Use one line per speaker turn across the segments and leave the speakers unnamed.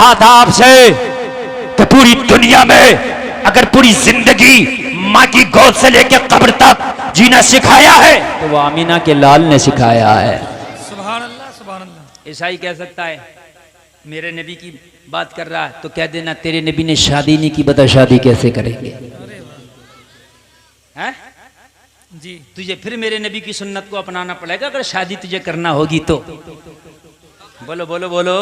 कहा था आपसे कि पूरी दुनिया में अगर पूरी जिंदगी माँ की गोद से लेकर कब्र तक जीना सिखाया है तो वो आमीना के लाल ने सिखाया है।
सुभान अल्लाह, सुभान अल्लाह।
ईसाई कह सकता है मेरे नबी की बात कर रहा है तो कह देना तेरे नबी ने शादी नहीं की, बता शादी कैसे करेंगे? हैं?
जी
तुझे फिर मेरे नबी की सुन्नत को अपनाना पड़ेगा अगर शादी तुझे करना होगी तो। बोलो बोलो बोलो।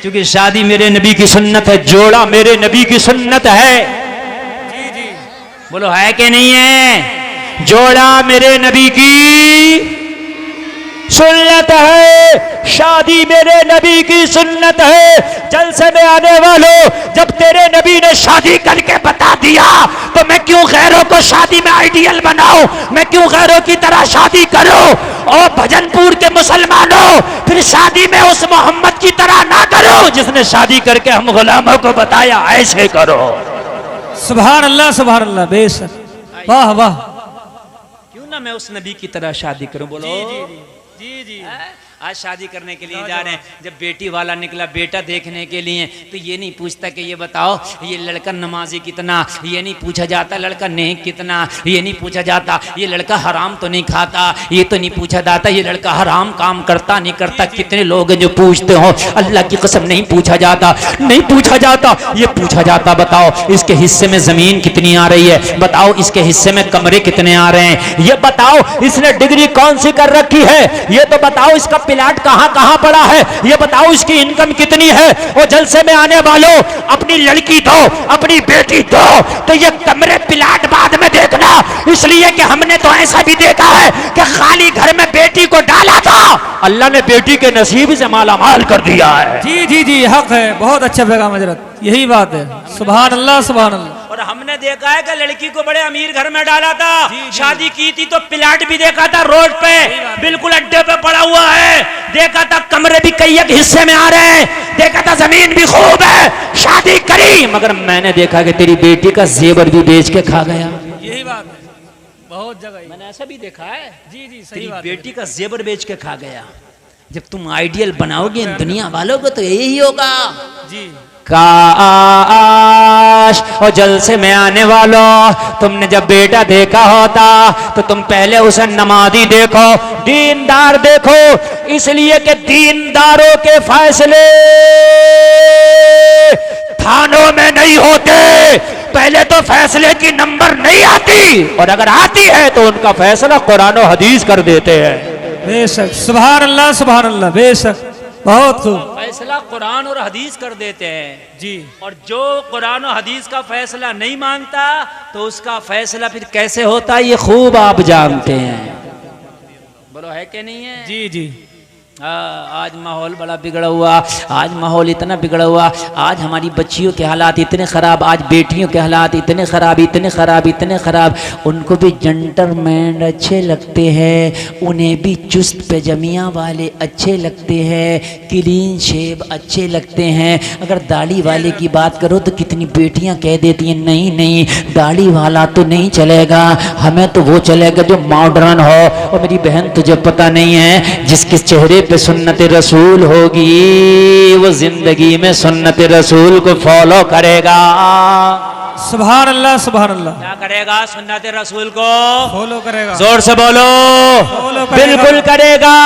क्योंकि शादी मेरे नबी की सुन्नत है, जोड़ा मेरे नबी की सुन्नत है।
जी जी
बोलो है कि नहीं है? जोड़ा मेरे नबी की सुन्नत है, शादी मेरे नबी की सुन्नत है। जलसे में आने वालों, जब तेरे नबी ने शादी करके बता दिया तो मैं क्यों गैरों को शादी में आइडियल बनाऊं? मैं क्यों गैरों की तरह शादी करूं? और भजनपुर के मुसलमानों, फिर शादी में उस मोहम्मद की तरह ना करो जिसने शादी करके हम गुलामों को बताया ऐसे करो।
सुभान अल्लाह, सुभान अल्लाह, बेशक, वाह वाह।
क्यों ना मैं उस नबी की तरह शादी करूं? बोलो
जी जी
आज शादी करने के लिए जा रहे हैं। जब बेटी वाला निकला बेटा देखने के लिए तो ये नहीं पूछता कि ये बताओ ये लड़का नमाजी कितना, ये नहीं पूछा जाता लड़का नेक कितना, ये नहीं पूछा जाता ये लड़का हराम तो नहीं खाता, ये तो नहीं पूछा जाता ये लड़का हराम काम करता नहीं करता। कितने लोग हैं जो पूछते हो, अल्लाह की कसम नहीं पूछा जाता, नहीं पूछा जाता। ये पूछा जाता बताओ इसके हिस्से में जमीन कितनी आ रही है, बताओ इसके हिस्से में कमरे कितने आ रहे हैं, ये बताओ इसने डिग्री कौन सी कर रखी है, ये तो बताओ इसका प्लाट कहां कहां पड़ा है, ये बताओ इसकी इनकम कितनी है। और जलसे में आने वालों अपनी लड़की दो, अपनी बेटी दो तो ये कमरे प्लाट बाद में देखना, इसलिए कि हमने तो ऐसा भी देखा है कि खाली घर में बेटी को डाला था, अल्लाह ने बेटी के नसीब से माला माल कर दिया है।
जी जी जी, हक है, बहुत अच्छा पैगाम हजरत, यही बात है। सुभान अल्लाह, सुभान अल्लाह।
और हमने देखा है कि लड़की को बड़े अमीर घर में डाला था, शादी की थी तो प्लाट भी देखा था रोड पे बिल्कुल अड्डे पे पड़ा हुआ है, देखा था कमरे भी कई एक हिस्से में आ रहे हैं, देखा था जमीन भी खूब है, शादी करी। मगर मैंने देखा कि तेरी बेटी का जेवर भी बेच के खा गया।
यही बात है, बहुत जगह
मैंने ऐसा भी देखा है,
जी जी, सही
तेरी
बात
बेटी का जेवर बेच के खा गया। जब तुम आइडियल बनाओगे दुनिया वालों को तो यही होगा।
जी।
काश और जलसे में आने वालों, तुमने जब बेटा देखा होता तो तुम पहले उसे नमाजी देखो, दीनदार देखो, इसलिए कि दीनदारों के फैसले थानों में नहीं होते। पहले तो फैसले की नंबर नहीं आती और अगर आती है तो उनका फैसला कुरान और हदीस कर देते हैं।
बेशक, सुभान अल्लाह, सुभान अल्लाह, बेशक, बहुत खूब।
फैसला कुरान और हदीस कर देते हैं
जी।
और जो कुरान और हदीस का फैसला नहीं मानता तो उसका फैसला फिर कैसे होता है ये खूब आप जानते हैं। बोलो है कि नहीं है?
जी जी।
आज माहौल बड़ा बिगड़ा हुआ, आज माहौल इतना बिगड़ा हुआ, आज हमारी बच्चियों के हालात इतने ख़राब, आज बेटियों के हालात इतने ख़राब, इतने ख़राब, इतने ख़राब। उनको भी जेंटलमैन अच्छे लगते हैं, उन्हें भी चुस्त पैजामिया वाले अच्छे लगते हैं, क्लीन शेव अच्छे लगते हैं। अगर दाढ़ी वाले की बात करो तो कितनी बेटियां कह देती हैं नहीं नहीं दाढ़ी वाला तो नहीं चलेगा, हमें तो वो चलेगा जो मॉडर्न हो। और मेरी बहन तुझे पता नहीं है जिसके चेहरे पे सुन्नत रसूल होगी वो जिंदगी में सुन्नत रसूल को फॉलो करेगा।
सुभान अल्लाह, सुभान अल्लाह।
क्या करेगा? सुन्नत रसूल को
फॉलो करेगा।
जोर से बोलो।
फॉलो करेगा।
बिल्कुल करेगा।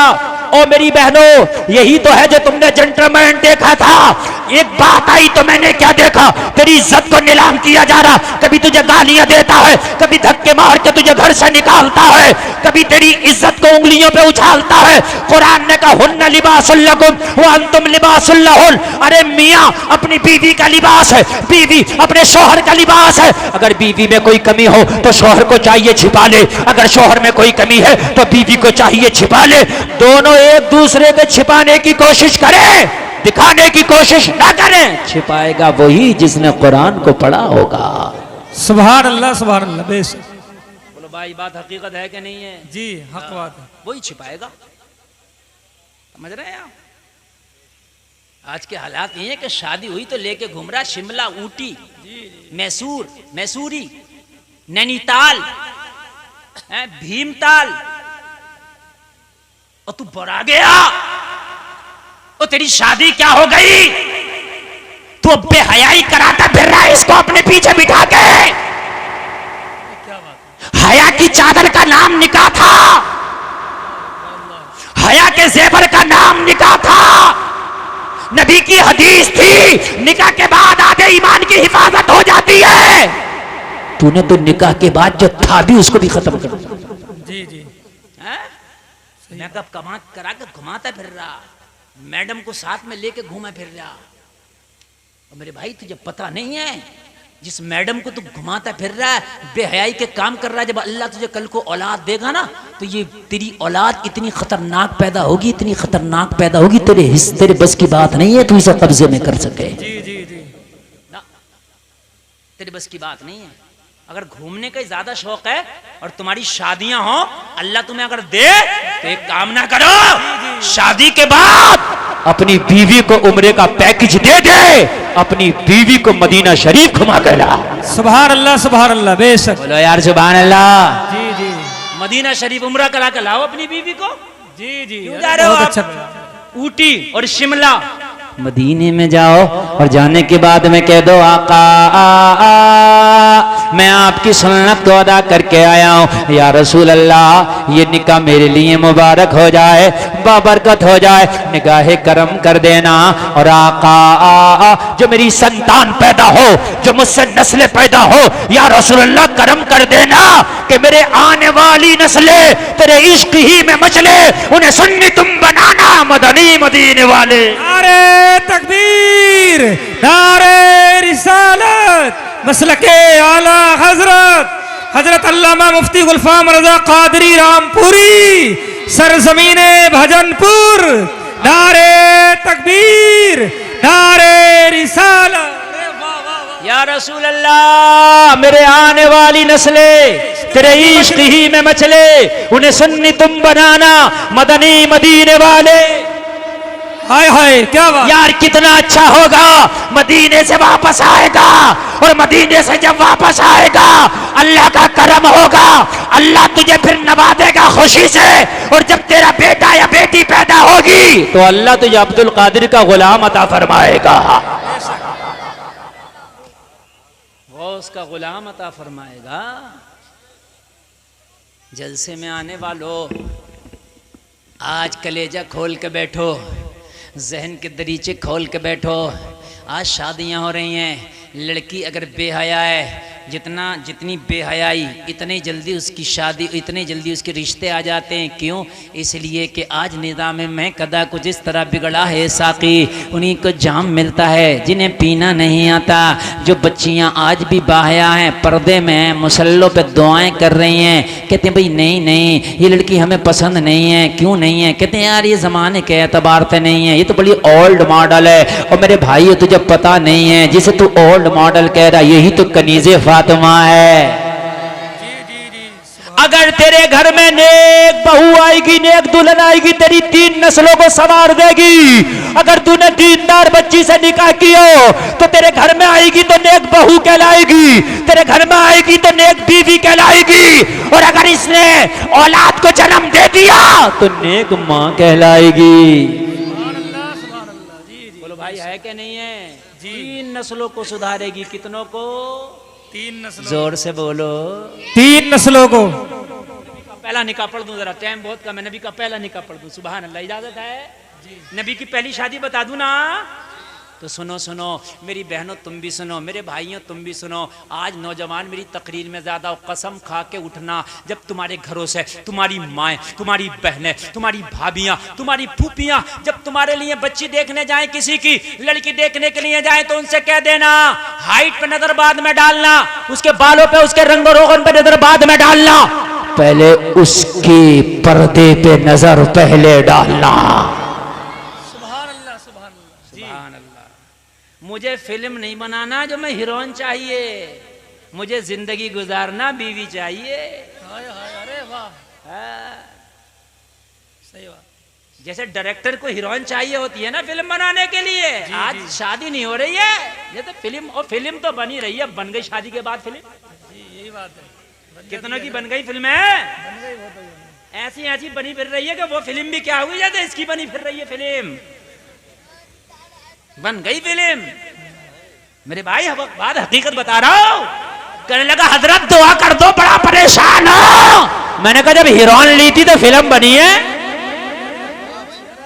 ओ मेरी बहनों, यही तो है जो तुमने जेंटलमैन देखा था। एक बात आई तो मैंने क्या देखा, तेरी इज्जत को नीलाम किया जा रहा, कभी तुझे गालियां देता है, कभी धक्के मार के तुझे घर से निकालता है, कभी तेरी इज्जत को उंगलियों पे उछालता है। कुरान ने कहा हुन्ना लिबासुल लकुम व अंतुम लिबासुल लहुन। अरे मियां अपनी बीवी का लिबास है, बीवी अपने शौहर का लिबास है। अगर बीवी में कोई कमी हो तो शौहर को चाहिए छिपा ले, अगर शौहर में कोई कमी है तो बीवी को चाहिए छिपा ले। दोनों एक दूसरे को छिपाने की कोशिश करें, दिखाने की कोशिश ना करें। छिपाएगा वही जिसने कुरान को पढ़ा होगा।
सुभान अल्लाह, सुभान अल्लाह, बेशक।
बोलो भाई बात हकीकत है कि नहीं है?
जी, हक बात है।
वही छिपाएगा। समझ रहे हैं आप? आज के हालात ये है कि शादी हुई तो लेके घूम रहा शिमला, ऊटी, मैसूर, मैसूरी, नैनीताल, भीमताल, और तू बड़ा गया और तेरी शादी क्या हो गई? तो बेहयाई कराता फिर रहा है इसको अपने पीछे बिठा के। हया की चादर का नाम निकाह था, हया के जेवर का नाम निकाह था। नबी की हदीस थी निकाह के बाद आधे ईमान की हिफाजत हो जाती है। तूने तो निकाह के बाद जो था भी उसको भी खत्म कर दिया।
जी जी
मेकअप कमा करा के घुमाता फिर रहा, मैडम को साथ में लेके घूमा फिर रहा। और मेरे भाई तुझे पता नहीं है जिस मैडम को तू घुमाता फिर रहा है, बेहयाई के काम कर रहा है, जब अल्लाह तुझे कल को औलाद देगा ना तो ये तेरी औलाद इतनी खतरनाक पैदा होगी, इतनी खतरनाक पैदा होगी, तेरे बस की बात नहीं है तू इसे कब्जे में कर सके।
जी जी जी
ना, तेरे बस की बात नहीं है। अगर घूमने का ज्यादा शौक है और तुम्हारी शादियां हो, अल्लाह तुम्हें अगर दे तो एक काम ना करो, शादी के बाद अपनी बीवी को उम्रे का पैकेज दे दे, अपनी बीवी को मदीना शरीफ घुमा के ला।
सुभान अल्लाह बेशक।
बोलो यार सुभान अल्लाह।
जी जी
मदीना शरीफ उम्रा करा के लाओ अपनी बीवी को।
जी जी
क्यों जा रहे हो
बहुत
आप?
अच्छा।
ऊटी और शिमला मदीने में जाओ और जाने के बाद में कह दो आका मैं आपकी सुन्नत को अदा करके आया हूँ, या रसूल अल्लाह ये निकाह मेरे लिए मुबारक हो जाए, बाबरकत हो जाए, निगाहे करम कर देना। और आका जो मेरी संतान पैदा हो, जो मुझसे नस्लें पैदा हो, या रसूल अल्लाह करम कर देना कि मेरे आने वाली नस्लें तेरे इश्क ही में मचले, उन्हें सुन्नी तुम बनाना मदनी मदीने वाले।
नारे तकबीर, नारे रिसालत, मसलके आला हजरत अल्लामा मुफ्ती गुलफाम रजा कादरी रामपुरी, सरजमीने भजनपुर। नारे तकबीर, नारे रिसालत।
या रसूल अल्लाह मेरे आने वाली नस्लें तेरे इश्क ही में मचले, उन्हें सुन्नी तुम बनाना मदनी मदीने वाले।
हाय हाय क्या बात।
यार कितना अच्छा होगा, मदीने से वापस आएगा और मदीने से जब वापस आएगा अल्लाह का करम होगा, अल्लाह तुझे फिर नवाजेगा खुशी से। और जब तेरा बेटा या बेटी पैदा होगी तो अल्लाह तुझे अब्दुल कादिर का गुलाम अता फरमाएगा, वो उसका गुलाम अता फरमाएगा। जलसे में आने वालों आज कलेजा खोल के बैठो, जहन के दरीचे खोल के बैठो। आज शादियां हो रही हैं, लड़की अगर बेहया है, जितनी बेहयाई इतनी जल्दी उसकी शादी, इतने जल्दी उसके रिश्ते आ जाते हैं। क्यों? इसलिए कि आज निज़ाम में कदा कुछ इस तरह बिगड़ा है साकी, उन्हीं को जाम मिलता है जिन्हें पीना नहीं आता। जो बच्चियां आज भी बाहया हैं, पर्दे में हैं, मुसल्लों पे दुआएं कर रही हैं, कहते हैं भाई नहीं नहीं ये लड़की हमें पसंद नहीं है। क्यों नहीं है? कहते हैं यार ये ज़माने के एतबार से नहीं है, ये तो बड़ी ओल्ड मॉडल है। और मेरे भाई ये तुझे पता नहीं है, जिसे तू ओल्ड मॉडल कह रहा यही तो कनीज़े फातिमा है। अगर तेरे घर में नेक बहू आएगी, नेक दुल्हन आएगी, तेरी 3 नस्लों को संवार देगी। अगर तूने दीनदार बच्ची से निकाह किया तो तेरे घर में आएगी तो नेक बहू कहलाएगी, तेरे घर में आएगी तो नेक बीवी कहलाएगी। और अगर इसने औलाद को जन्म दे दिया तो नेक माँ कहलाएगी। बोलो भाई है क्या नहीं है? 3 नस्लों को सुधारेगी। कितनों को?
3 नस्लों।
जोर से बोलो।
3 नस्लों को।
पहला निकाह पढ़ दूं, जरा टाइम बहुत कम है, नबी का पहला निकाह पढ़ दूं। सुभान अल्लाह, इजाजत है? नबी की पहली शादी बता दूं ना? तो सुनो सुनो मेरी बहनों, तुम भी सुनो, मेरे भाइयों तुम भी सुनो। आज नौजवान मेरी तकरीर में ज्यादा कसम खा के उठना, जब तुम्हारे घरों से तुम्हारी माएँ, तुम्हारी बहनें, तुम्हारी भाभियां, तुम्हारी फूफियां जब तुम्हारे लिए बच्ची देखने जाएं, किसी की लड़की देखने के लिए जाएं, तो उनसे कह देना हाइट पे नजर बाद में डालना, उसके बालों पे, उसके रंग रोगन पे नजर बाद में डालना, पहले उसके पर्दे पे नजर पहले डालना। मुझे फिल्म नहीं बनाना जो मैं हीरोइन चाहिए, मुझे जिंदगी गुजारना बीवी चाहिए।
अरे वाह, सही बात।
जैसे डायरेक्टर को हीरोइन चाहिए होती है ना फिल्म बनाने के लिए, आज शादी नहीं हो रही है, ये तो फिल्म, और फिल्म तो बनी रही है, बन गई शादी के बाद फिल्म।
यही बात है,
कितनों की बन गई फिल्म है, ऐसी ऐसी बनी फिर रही है कि वो फिल्म भी क्या हुई, जैसे इसकी बनी फिर रही है फिल्म, बन गई फिल्म। मेरे भाई अब बात हकीकत बता रहा हूं। कहने लगा हजरत दुआ कर दो, बड़ा परेशान हो। मैंने कहा जब हीरोइन ली थी तो फिल्म बनी है,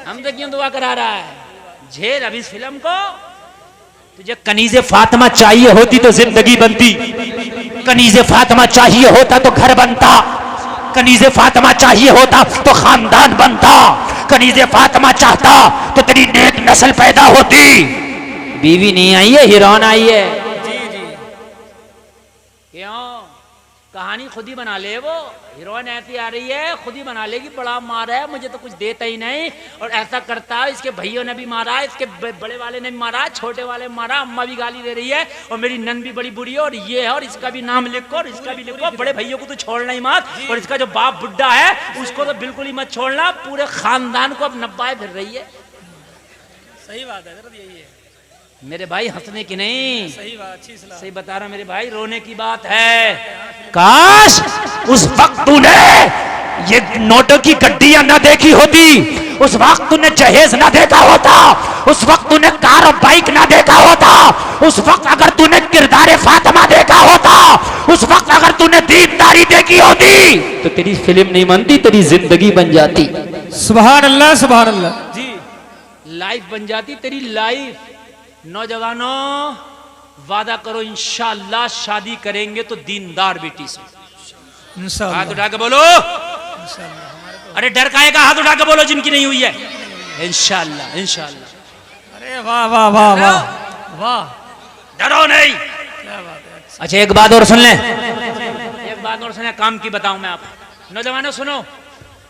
हम तो क्यों दुआ करा रहा है? झेल अभी इस फिल्म को। तुझे कनीज़े फातिमा चाहिए होती तो जिंदगी बनती, कनीज़े फातिमा चाहिए होता तो घर बनता, कनीज़े फातिमा चाहिए होता तो खानदान बनता, कनीज़े फातिमा चाहता तो तेरी नेक नस्ल पैदा होती। बीवी नहीं आई है, हीरोइन आई है। क्यों? कहानी खुद ही बना ले। वो हीरोइन ऐसी आ रही है, खुद ही बना लेगी, बड़ा मारा है, मुझे तो कुछ देता ही नहीं, और ऐसा करता है, इसके भैयों ने भी मारा, इसके बड़े वाले ने भी मारा, छोटे वाले मारा, अम्मा भी गाली दे रही है, और मेरी नन भी बड़ी बुरी है, और ये है, और इसका भी नाम लिखो, और इसका भी लिखो, बड़े भैयों को तो छोड़ना ही मत, और इसका जो बाप बुड्ढा है उसको तो बिल्कुल ही मत छोड़ना। पूरे खानदान को अब नब्बाए फिर रही है।
सही बात है, यही है
मेरे भाई, हंसने की नहीं,
सही बात, अच्छी सलाह।
सही बता रहा मेरे भाई, रोने की बात है। काश उस वक्त तूने ये नोटों की गड्डियां ना देखी होती, उस वक्त तूने जहेज ना देखा होता, उस वक्त तूने कार और बाइक ना देखा होता, उस वक्त अगर तूने किरदार फातिमा देखा होता, उस वक्त अगर तूने दीनदारी देखी होती तो तेरी फिल्म नहीं बनती, तेरी जिंदगी बन जाती।
सुभान अल्लाह, सुभान अल्लाह जी।
लाइफ बन जाती तेरी लाइफ। नौजवानों, वादा करो इंशाअल्लाह शादी करेंगे तो दीनदार बेटी से।
इंशाअल्लाह।
हाथ उठा के बोलो। अरे डर काहे का? हाथ उठा के बोलो जिनकी नहीं हुई है। इंशाअल्लाह, इंशाअल्लाह।
अरे वाह वाह वाह वाह वाह,
डरो नहीं।
क्या बात है।
अच्छा एक बात और सुन ले, एक बात और सुने, काम की बताऊं मैं आपको। नौजवानों सुनो,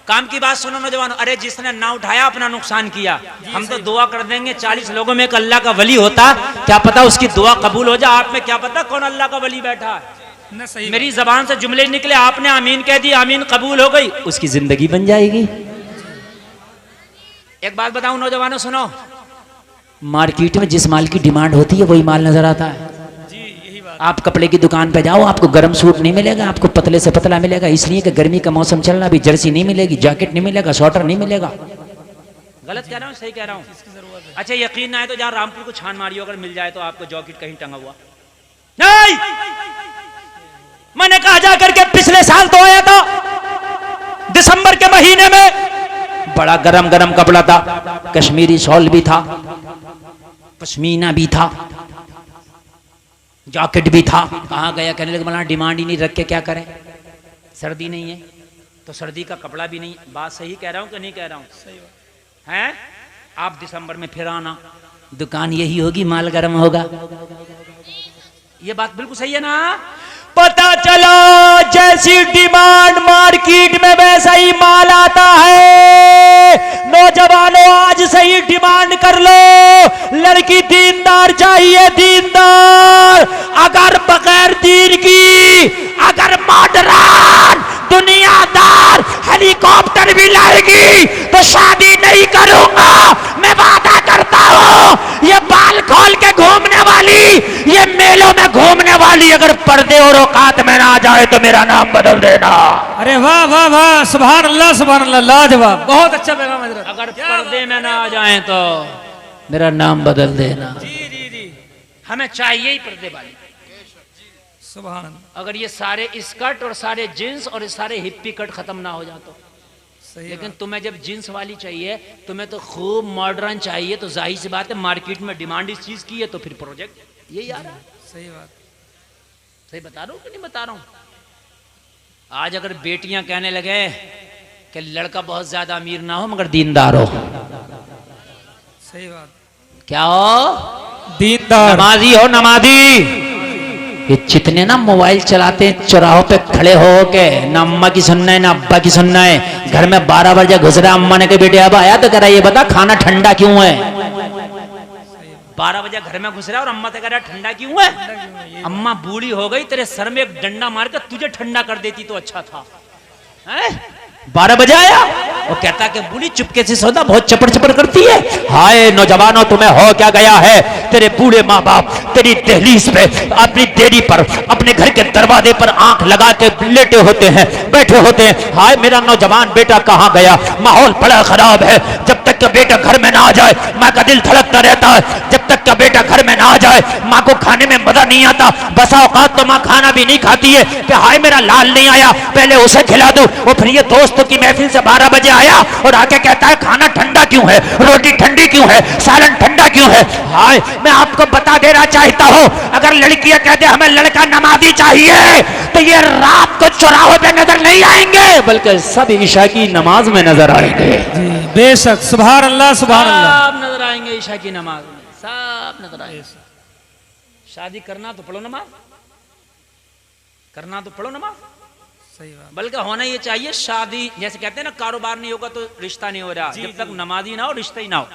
काम की बात सुनो नौजवानों। अरे जिसने ना उठाया अपना नुकसान किया। हम तो दुआ कर देंगे 40 लोगों में एक अल्लाह का वली होता, क्या पता उसकी दुआ कबूल हो जाए। आप में क्या पता कौन अल्लाह का वली बैठा है।
न सही
मेरी जबान से जुमले निकले, आपने आमीन कह दी, आमीन कबूल हो गई, उसकी जिंदगी बन जाएगी। एक बात बताऊं नौजवानों सुनो, मार्केट में जिस माल की डिमांड होती है वही माल नजर आता है। आप कपड़े की दुकान पे जाओ, आपको गर्म सूट नहीं मिलेगा, आपको पतले से पतला मिलेगा, इसलिए कि गर्मी का मौसम चल रहा, अभी जर्सी नहीं मिलेगी, जैकेट नहीं मिलेगा, स्वेटर नहीं मिलेगा। गलत कह रहा हूँ, सही कह रहा हूँ? अच्छा यकीन ना है तो जहाँ रामपुर को छान मारियो, अगर मिल जाए तो आपको जैकेट कहीं टंगा हुआ नहीं। मैंने कहा जा करके पिछले साल तो आया था दिसंबर के महीने में, बड़ा गरम गरम कपड़ा था, कश्मीरी शॉल भी था, पश्मीना भी था, जैकेट भी था। कहाँ गया? कहने लगे मौलाना डिमांड ही नहीं, रख के क्या करें, सर्दी नहीं है तो सर्दी का कपड़ा भी नहीं। बात सही कह रहा हूँ कि नहीं कह रहा हूँ? सही है। आप दिसंबर में फिर आना, दुकान यही होगी, माल गर्म होगा। ये बात बिल्कुल सही है ना? पता चला जैसी डिमांड मार्केट में वैसा ही माल आता है। नौजवानों आज सही डिमांड कर लो, लड़की दीनदार चाहिए, दीनदार। अगर बगैर दीन की, अगर मॉडर्न दुनियादार हेलीकॉप्टर भी लाएगी तो शादी नहीं करूंगा, मैं वादा करता हूं। ये बाल खोल के घूमने वाली, ये मेलों में घूमने वाली अगर पर्दे और औकात में ना जाए तो मेरा नाम बदल देना।
अरे वाह वाह वाह, सुभान अल्लाह, सुभान अल्लाह, लाजवाब, बहुत अच्छा पैगाम हजरत।
अगर पर्दे में ना आ जाए तो मेरा नाम बदल देना।
जी जी जी,
हमें चाहिए ही पर्दे वाली।
सुभान अल्लाह।
अगर ये सारे स्कर्ट और सारे जींस और सारे हिप्पी कट खत्म ना हो जाए तो। लेकिन तुम्हें जब जींस वाली चाहिए, तुम्हें तो खूब मॉडर्न चाहिए, तो जाहिर सी बात है मार्केट में डिमांड इस चीज की है, तो फिर प्रोजेक्ट यही आ रहा है।
सही बात,
सही बता रहा हूँ कि नहीं बता रहा हूँ? आज अगर बेटियां कहने लगे कि लड़का बहुत ज्यादा अमीर ना हो मगर दीनदार हो,
सही बात,
क्या हो?
दीनदार,
नमाजी हो, नमाजी। ये जितने ना मोबाइल चलाते हैं चौराहों पे खड़े हो के, ना अम्मा की सुनना है ना अब्बा की सुनना है। घर में 12 बजे घुस रहा, अम्मा ने कहा बेटे अब आया तो कह रहा ये बता खाना ठंडा क्यों है। 12 बजे घर में घुस रहा और अम्मा से कह रहा ठंडा क्यों है। अम्मा बूढ़ी हो गई, तेरे सर में एक डंडा मार कर तुझे ठंडा कर देती तो अच्छा था। 12 बजे आया, वो कहता कि बूढ़ी चुपके से सौदा बहुत चपड़ चपड़ करती है। हाय नौजवानों, तुम्हें हो क्या गया है? तेरे बूढ़े माँ बाप तेरी दहलीज पे, अपनी देरी पर, अपने घर के दरवाजे पर आंख लगा के लेटे होते हैं, बैठे होते हैं। हाय मेरा नौजवान बेटा कहाँ गया? माहौल बड़ा खराब है। जब तक कि बेटा घर में ना आ जाए माँ का दिल धड़कता रहता है, जब तक का बेटा घर में ना आ जाए माँ को खाने में मजा नहीं आता। बसा औकात तो माँ खाना भी नहीं खाती है कि हाय मेरा लाल नहीं आया, पहले उसे खिला दूं। और फिर ये दोस्तों की महफिल से 12 बजे आया और आके कहता है खाना ठंडा क्यों है, रोटी ठंडी क्यों है, सालन ठंडा क्यों है। हाय मैं आपको बता देना चाहता हूँ, अगर लड़कियां कहते हमें लड़का नमाजी चाहिए तो ये रात को चौराहों पे नजर नहीं आएंगे, बल्कि सब ईशा की नमाज में नजर आएंगे।
बेशक, सुभान अल्लाह, सुभान अल्लाह।
सब नजर आएंगे ईशा की नमाज में, सब नजर आएंगे। शादी करना तो पढ़ो नमाज, करना तो पढ़ो नमाज,
सही बात।
बल्कि होना ये चाहिए शादी, जैसे कहते हैं ना कारोबार नहीं होगा तो रिश्ता नहीं हो रहा, जब तक नमाजी ना हो रिश्ता ही ना हो।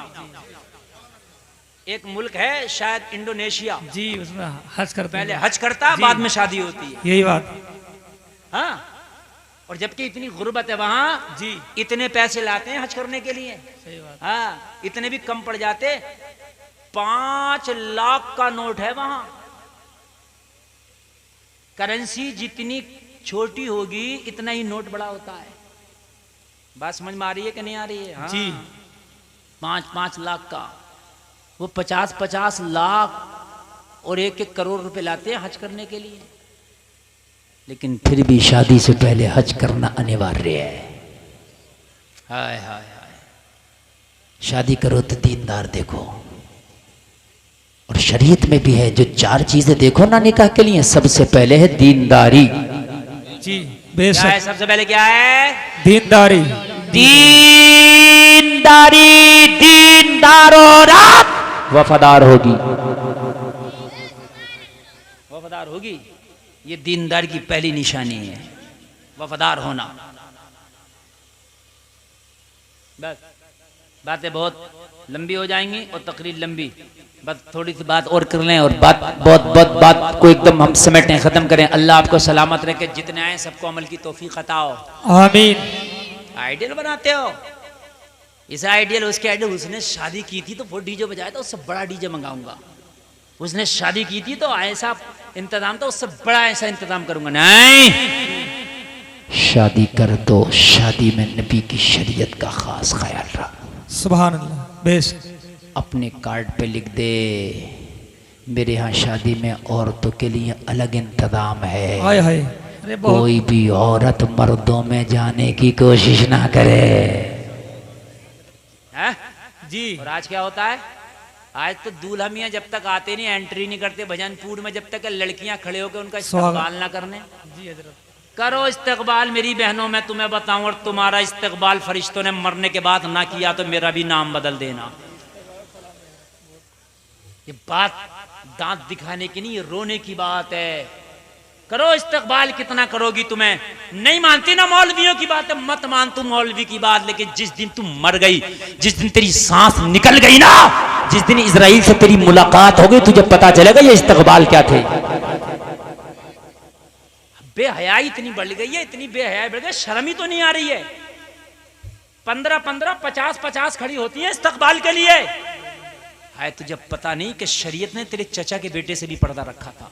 एक मुल्क है शायद इंडोनेशिया
जी, उसमें हज करते
पहले
हैं।
हज करता बाद में शादी होती है।
यही बात।
हाँ, और जबकि इतनी गुर्बत है वहां
जी,
इतने पैसे लाते हैं हज करने के लिए।
सही बात।
हाँ, इतने भी कम पड़ जाते, 5 लाख का नोट है वहां। करेंसी जितनी छोटी होगी इतना ही नोट बड़ा होता है। बात समझ में आ रही है कि नहीं आ रही है? हाँ।
जी,
5-5 लाख का, वो 50-50 लाख और 1-1 करोड़ रुपए लाते हैं हज करने के लिए। लेकिन फिर भी शादी से पहले हज करना अनिवार्य है। हाय हाय हाय, शादी करो तो दीनदार देखो, और शरीयत में भी है जो 4 चीजें देखो ना निकाह के लिए, सबसे पहले है दीनदारी।
जी,
क्या है
बेशक,
सबसे पहले? क्या है?
दीनदारी।
दीनदारी। दीनदार और आप वफादार होगी, वफादार होगी। ये दीनदार की पहली निशानी है, वफादार होना। बस बातें बहुत लंबी हो जाएंगी और तकरीर लंबी, बस थोड़ी सी बात और कर लें और बात बहुत बात को एकदम हम समेटें, खत्म करें। अल्लाह आपको सलामत रखे, जितने आए सबको अमल की तौफीक अता हो।
आमीन।
आइडियल बनाते हो, इसे आइडियल उसके आइडियल। उसने शादी की थी तो वो डीजे बजाया था, उससे बड़ा डीजे मंगाऊंगा। उसने शादी की थी तो ऐसा इंतजाम था, उससे बड़ा ऐसा इंतजाम करूंगा। नहीं, शादी कर तो शादी में नबी की शरीयत का खास ख्याल रख।
सुभान अल्लाह, बेशक।
अपने कार्ड पे लिख दे मेरे यहाँ शादी में औरतों के लिए अलग इंतजाम है।
हाय हाय, अरे बहुत।
कोई भी औरत मर्दों में जाने की कोशिश ना करे। है?
जी,
और आज क्या होता है? आज तो दूल्हा मियाँ जब तक आते नहीं, एंट्री नहीं करते भजनपुर में, जब तक लड़कियां खड़े होकर उनका इस्तकबाल ना करने।
जी हजरत।
करो इस्तकबाल मेरी बहनों, मैं तुम्हें बताऊं, और तुम्हारा इस्तकबाल फरिश्तों ने मरने के बाद ना किया तो मेरा भी नाम बदल देना। ये बात दांत दिखाने की नहीं, ये रोने की बात है। करो इस्तकबाल, कितना करोगी? तुम्हें नहीं मानती ना मौलवियों की बात है, मत मान तू मौलवी की बात, लेकिन जिस दिन तुम मर गई, जिस दिन तेरी सांस निकल गई ना, जिस दिन इजराइल से तेरी मुलाकात हो गई, तुझे पता चलेगा ये इस्तकबाल क्या थे। बेहयाई इतनी बढ़ गई है, इतनी बेहयाई बढ़ गई, शर्म ही तो नहीं आ रही है। 15-15, 50-50 खड़ी होती है इस्तकबाल के लिए। है तुझे पता नहीं कि शरीयत ने तेरे चचा के बेटे से भी पर्दा रखा था,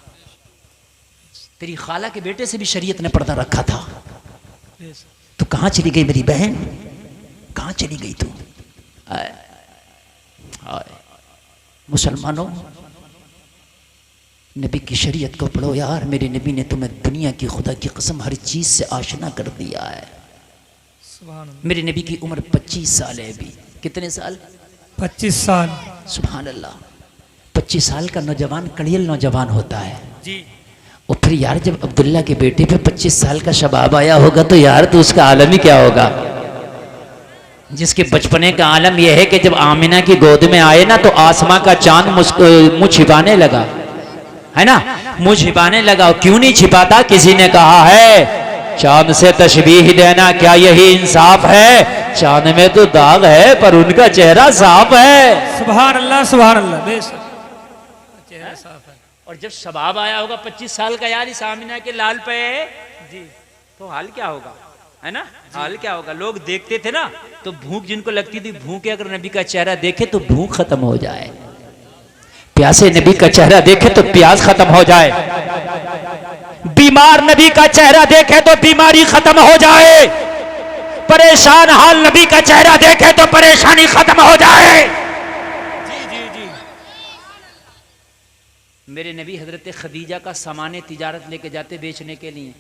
तेरी खाला के बेटे से भी शरीयत ने पर्दा रखा था। तो कहां चली गई मेरी बहन, कहां चली गई तू? मुसलमानों, नबी की शरीयत को पढ़ो यार। मेरे नबी ने तुम्हें दुनिया की खुदा की कसम हर चीज से आशना कर दिया है।
सुभान अल्लाह।
मेरे नबी की उम्र 25 साल है अभी। कितने साल?
25 साल।
सुभान अल्लाह। 25 साल का नौजवान कड़ियल नौजवान होता है
जी।
और फिर यार जब अब्दुल्ला के बेटे पे 25 साल का शबाब आया होगा तो यार तो उसका आलम ही क्या होगा। जिसके बचपने का आलम यह है कि जब आमिना की गोद में आए ना तो आसमां का चांद मुंह छिपाने लगा, है ना, मुंह छिपाने लगा। और क्यों नहीं छिपाता? किसी ने कहा है चांद से तशबीह देना क्या यही इंसाफ है? चांद में तो दाग है पर उनका चेहरा साफ है।
सुभान अल्लाह, सुभान अल्लाह, बेशक चेहरा साफ है।
और जब शबाब आया होगा 25 साल का यार इस आमिना के लाल पे
जी,
तो हाल क्या होगा, है ना? हाल क्या होगा? लोग देखते थे ना तो भूख जिनको लगती थी, भूख अगर नबी का चेहरा देखे तो भूख खत्म हो जाए, प्यासे नबी का चेहरा देखे तो प्यास खत्म हो जाए, बीमार नबी का चेहरा देखे तो बीमारी खत्म हो जाए, परेशान हाल नबी का चेहरा देखे तो परेशानी खत्म हो जाए।
जी, जी, जी।
मेरे नबी हजरत खदीजा का सामान तिजारत लेके जाते बेचने के लिए।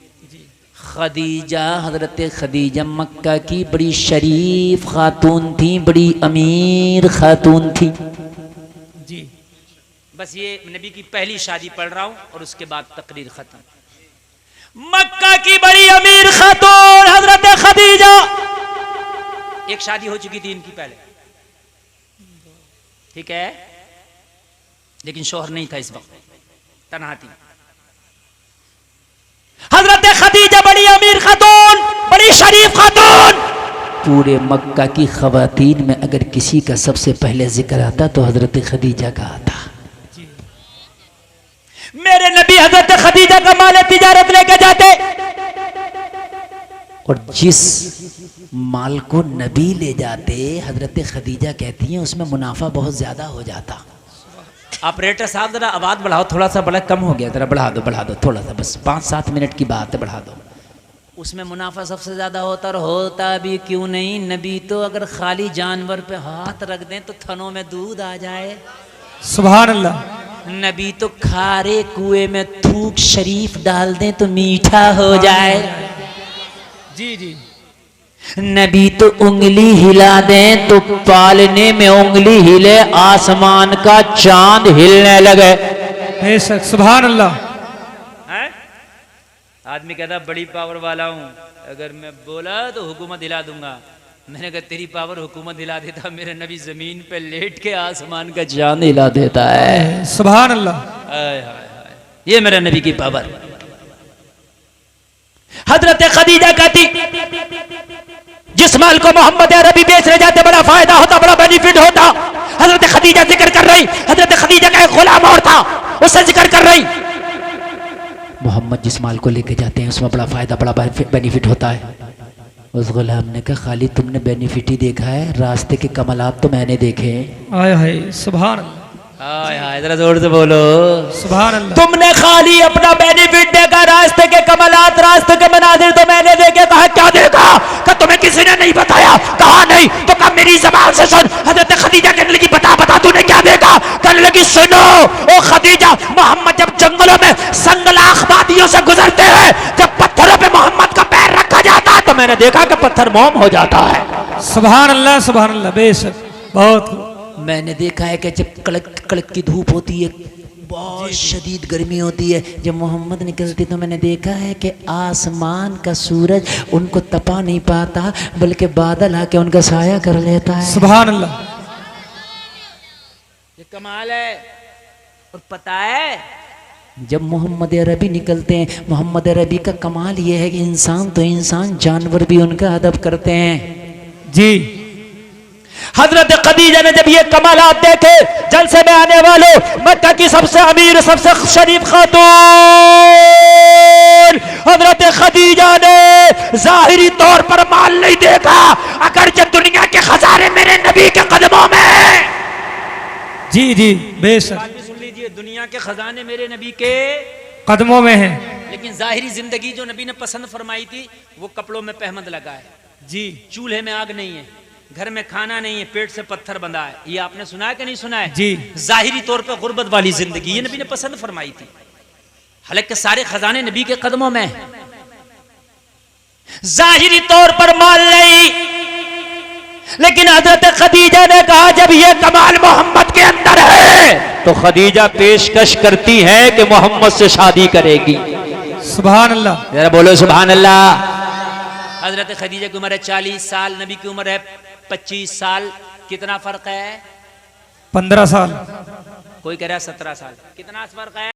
खदीजा, हजरत खदीजा मक्का की बड़ी शरीफ खातून थी, बड़ी अमीर खातून थी
जी।
बस ये नबी की पहली शादी पढ़ रहा हूं और उसके बाद तकरीर खत्म। मक्का की बड़ी अमीर खातून हजरत खदीजा, एक शादी हो चुकी थी इनकी पहले, ठीक है, लेकिन शोहर नहीं था इस वक्त, तन्हा थी। हजरत खदीजा बड़ी अमीर खातून, बड़ी शरीफ खातून। पूरे मक्का की खवातीन में अगर किसी का सबसे पहले जिक्र आता तो हजरत खदीजा का आता। मेरे नबी हजरत खदीजा का माल तिजारत लेके जाते और जिस माल को नबी ले जाते हजरत खदीजा कहती हैं उसमें मुनाफा बहुत ज्यादा हो जाता। ऑपरेटर साहब जरा आवाज बढ़ाओ, थोड़ा सा बड़ा कम हो गया, जरा बढ़ा दो थोड़ा सा, बस 5-7 मिनट की बात है, बढ़ा दो। उसमें मुनाफा सबसे ज्यादा होता और होता भी क्यों नहीं, नबी तो अगर खाली जानवर पे हाथ रख दें तो थनों में दूध आ जाए।
सुभान अल्लाह।
नबी तो खारे कुएं में थूक शरीफ डाल दें तो मीठा हो जाए।
जी जी।
नबी तो उंगली हिला दें तो पालने में उंगली हिले, आसमान का चांद हिलने लगे।
बेशक, सुभान अल्लाह।
आदमी कहता बड़ी पावर वाला हूं, अगर मैं बोला तो हुकूमत हिला दूंगा। मैंने कहा तेरी पावर हुकूमत हिला देता, मेरे नबी जमीन पे लेट के आसमान का चांद हिला देता है।
सुभान अल्लाह।
हाय हाय हाय, ये मेरे नबी की पावर। हजरत खदीजा कहती जिस माल को मोहम्मद अरबी बेचने जाते बड़ा फायदा होता, बड़ा बेनिफिट होता। हजरत खदीजा जिक्र कर रही, हजरत खदीजा का एक गुलाम और था, उससे जिक्र कर रही मोहम्मद जिस माल को लेके जाते हैं उसमें बड़ा फायदा, बड़ा बेनिफिट होता है। उस गुलाम ने कहा खाली तुमने बेनिफिट ही देखा है, रास्ते के कमलात तो मैंने देखे।
हाय हाय, सुभान अल्लाह।
हाय हाय, जरा जोर से बोलो
सुभान अल्लाह।
तुमने खाली अपना बेनिफिट देखा, रास्ते के कमलात, रास्ते के मनाजिर तो मैंने देखे। कहा क्या देखा? कहा तुम्हें किसी ने नहीं बताया? कहा नहीं। तो कहा मेरी जबान से सुन। हजरत खदीजा कहने लगी बता तूने क्या देखा? कहने लगी सुनो ओ खदीजा, मोहम्मद जब जंगलों में संगलाख वादियों से गुजरते हैं, जब पत्थरों पे मोहम्मद का पैर रखा जाता है तो मैंने देखा कि पत्थर मोम हो जाता है।
सुभान अल्लाह, सुभान अल्लाह। बेशक, बहुत।
मैंने देखा है कि जब कड़क कड़क की धूप होती है, बहुत शदीद गर्मी होती है, जब मोहम्मद निकलती तो मैंने देखा है कि आसमान का सूरज उनको तपा नहीं पाता, बल्कि बादल आके उनका साया कर लेता है।
सुभान अल्लाह।
ये कमाल है। और पता है जब मोहम्मद अरबी निकलते हैं, मोहम्मद अरबी का कमाल ये है कि इंसान तो इंसान, जानवर भी उनका अदब करते हैं। जी। हजरत खदीजा ने जब ये कमालात देखे, जलसे में आने वालों, मक्का की सबसे अमीर सबसे शरीफ खातून हजरत खदीजा ने जाहिरी तौर पर माल नहीं देखा, अगर जब दुनिया के खजाने मेरे नबी के कदमों में।
जी जी, बेशक।
सुन लीजिए, दुनिया के खजाने मेरे नबी के
कदमों में हैं,
लेकिन जाहिरी जिंदगी जो नबी ने पसंद फरमाई थी वो कपड़ों में पहमद लगा है।
जी।
चूल्हे में आग नहीं है, घर में खाना नहीं है, पेट से पत्थर बंधा है। ये आपने सुना है कि नहीं सुना है?
जी।
जाहिरी तौर पे गुर्बत वाली जिंदगी ये नबी ने पसंद फरमाई थी, हालांकि सारे खजाने नबी के कदमों में हैं। जाहिरी तौर पर माल नहीं, लेकिन हजरत खदीजा ने कहा जब ये कमाल मोहम्मद के अंदर है तो खदीजा पेशकश करती है कि मोहम्मद से शादी करेगी।
सुभान अल्लाह।
जरा बोलो सुभान अल्लाह। हजरत खदीजा की उम्र है 40 साल, नबी की उम्र है 25 साल। कितना फर्क है?
15 साल।
कोई कह रहा है 17 साल। कितना फर्क है?